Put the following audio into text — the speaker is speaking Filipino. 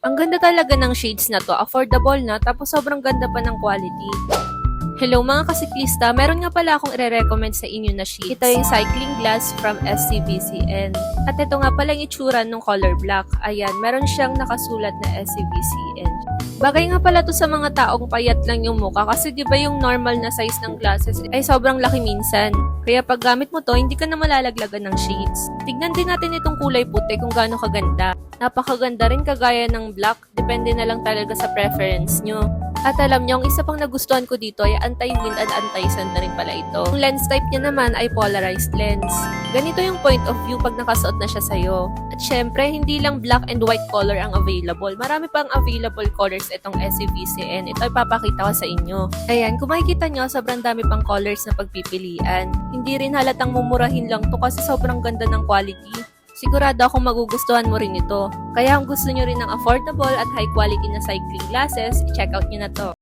Ang ganda talaga ng shades na to, affordable na, tapos sobrang ganda pa ng quality. Hello mga kasiklista, meron nga pala akong i-recommend sa inyo na shades. Ito yung cycling glass from SCBCN. At ito nga pala yung itsura ng color black. Ayan, meron siyang nakasulat na SCBCN. Bagay nga pala to sa mga taong payat lang yung mukha kasi di ba yung normal na size ng glasses ay sobrang laki minsan. Kaya pag gamit mo to, hindi ka na malalaglagan ng shades. Tignan din natin itong kulay puti kung gaano kaganda. Napakaganda rin kagaya ng black, depende na lang talaga sa preference nyo. At alam nyo, ang isa pang nagustuhan ko dito ay anti-wind and anti-sun na rin pala ito. Ang lens type niya naman ay polarized lens. Ganito yung point of view pag nakasuot na siya sa'yo. At syempre, hindi lang black and white color ang available. Marami pang available colors itong SCBCN. Ito ipapakita ko sa inyo. Ayan, kung makikita nyo, sobrang dami pang colors na pagpipilian. Hindi rin halatang mumurahin lang to kasi sobrang ganda ng quality. Sigurado akong magugustuhan mo rin ito. Kaya kung gusto nyo rin ng affordable at high quality na cycling glasses, i-check out nyo na to.